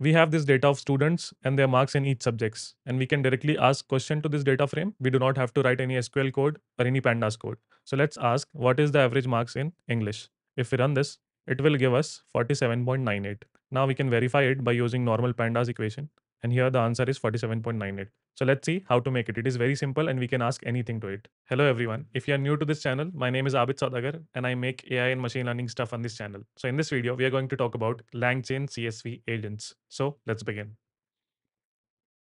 we have this data of students and their marks in each subjects, and we can directly ask question to this data frame. We do not have to write any SQL code or any pandas code. So let's ask what is the average marks in English. If we run this, it will give us 47.98. Now we can verify it by using normal pandas equation, and here the answer is 47.98. So let's see how to make it. It is very simple and we can ask anything to it. Hello everyone. If you are new to this channel, my name is Abid Saudagar and I make AI and machine learning stuff on this channel. So in this video, we are going to talk about LangChain CSV agents. So let's begin.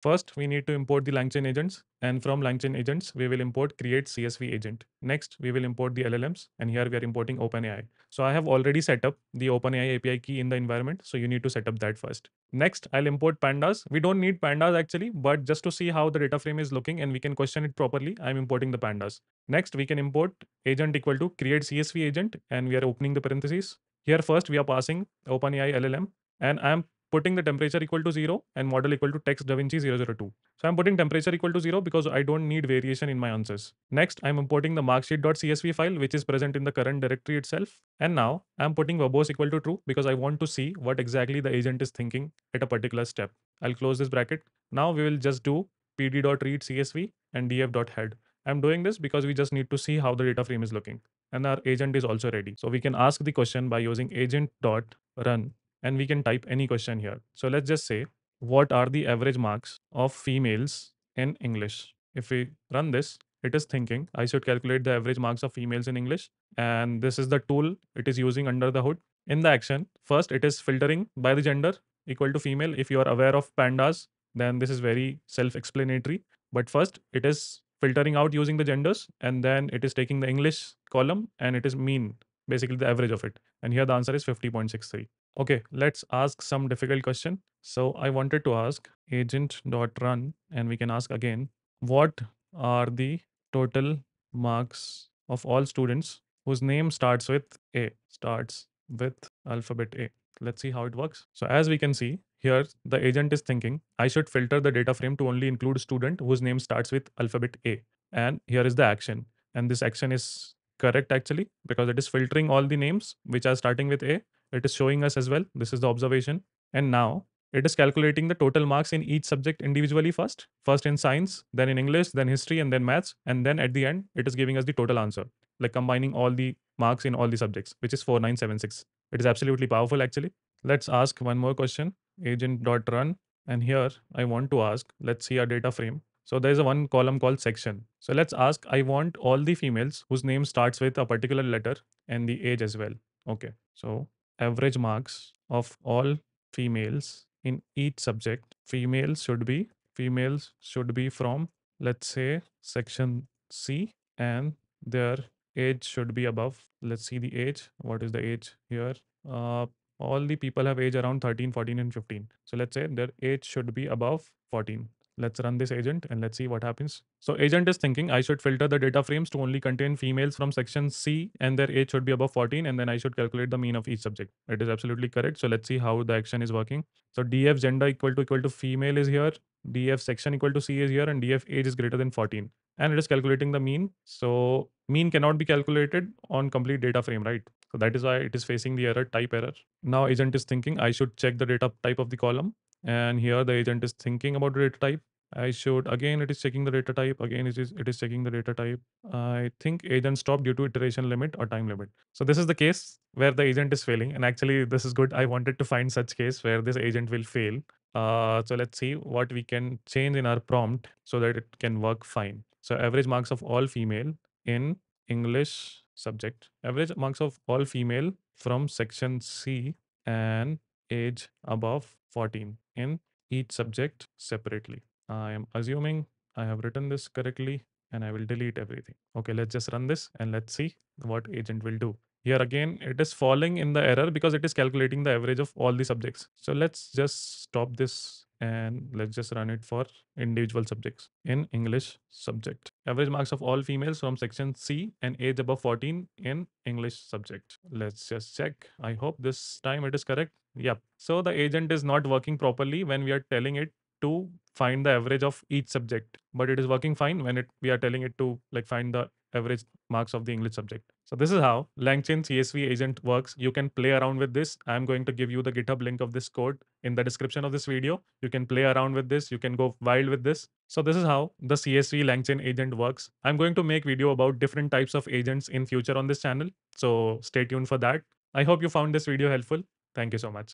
First, we need to import the LangChain agents, and from LangChain agents, we will import create CSV agent. Next, we will import the LLMs, and here we are importing OpenAI. So I have already set up the OpenAI API key in the environment, so you need to set up that first. Next, I'll import pandas. We don't need pandas actually, but just to see how the data frame is looking and we can question it properly, I'm importing the pandas. Next, we can import agent equal to create CSV agent, and we are opening the parentheses. Here first, we are passing OpenAI LLM, and I'm putting the temperature equal to 0 and model equal to text DaVinci 002. So I'm putting temperature equal to 0 because I don't need variation in my answers. Next, I'm importing the marksheet.csv file, which is present in the current directory itself. And now I'm putting verbose equal to true because I want to see what exactly the agent is thinking at a particular step. I'll close this bracket. Now we will just do pd.read csv and df.head. I'm doing this because we just need to see how the data frame is looking. And our agent is also ready. So we can ask the question by using agent.run, and we can type any question here. So let's just say, what are the average marks of females in English? If we run this, it is thinking I should calculate the average marks of females in English. And this is the tool it is using under the hood. In the action, first it is filtering by the gender equal to female. If you are aware of pandas, then this is very self-explanatory. But first it is filtering out using the genders, and then it is taking the English column and it is mean, basically the average of it. And here the answer is 50.63. Okay, let's ask some difficult question. So I wanted to ask agent.run, and we can ask again, what are the total marks of all students whose name starts with A, starts with alphabet A. Let's see how it works. So as we can see here, the agent is thinking I should filter the data frame to only include student whose name starts with alphabet A. And here is the action. And this action is correct actually because it is filtering all the names which are starting with A. It is showing us as well. This is the observation. And now it is calculating the total marks in each subject individually first. First in science, then in English, then history, and then maths. And then at the end, it is giving us the total answer, like combining all the marks in all the subjects, which is 4976. It is absolutely powerful actually. Let's ask one more question, agent.run. And here I want to ask, let's see our data frame. So there's a one column called section. So let's ask, I want all the females whose name starts with a particular letter and the age as well. Okay, so average marks of all females in each subject. Females should be from, let's say, section C, and their age should be above. Let's see the age. What is the age here? All the people have age around 13, 14, and 15. So let's say their age should be above 14. Let's run this agent and let's see what happens. So agent is thinking I should filter the data frames to only contain females from section C and their age should be above 14, and then I should calculate the mean of each subject. It is absolutely correct. So let's see how the action is working. So df gender equal to female is here, df section equal to C is here, and df age is greater than 14. And it is calculating the mean. So mean cannot be calculated on complete data frame, right? So that is why it is facing the error, type error. Now agent is thinking I should check the data type of the column. And here the agent is thinking about the data type. I should, again, it is checking the data type. Again, it is checking the data type. I think agent stopped due to iteration limit or time limit. So this is the case where the agent is failing. And actually, this is good. I wanted to find such case where this agent will fail. So let's see what we can change in our prompt so that it can work fine. So average marks of all female in English subject. Average marks of all female from section C and age above 14 in each subject separately. I am assuming I have written this correctly and I will delete everything. Okay, let's just run this and let's see what agent will do. Here again, it is falling in the error because it is calculating the average of all the subjects. So let's just stop this and let's just run it for individual subjects in English subject. Average marks of all females from section C and age above 14 in English subject. Let's just check. I hope this time it is correct. Yep. So the agent is not working properly when we are telling it to find the average of each subject, but it is working fine when we are telling it to like find the average marks of the English subject. So this is how LangChain CSV agent works. You can play around with this. I'm going to give you the GitHub link of this code in the description of this video. You can play around with this. You can go wild with this. So this is how the CSV LangChain agent works. I'm going to make video about different types of agents in future on this channel. So stay tuned for that. I hope you found this video helpful. Thank you so much.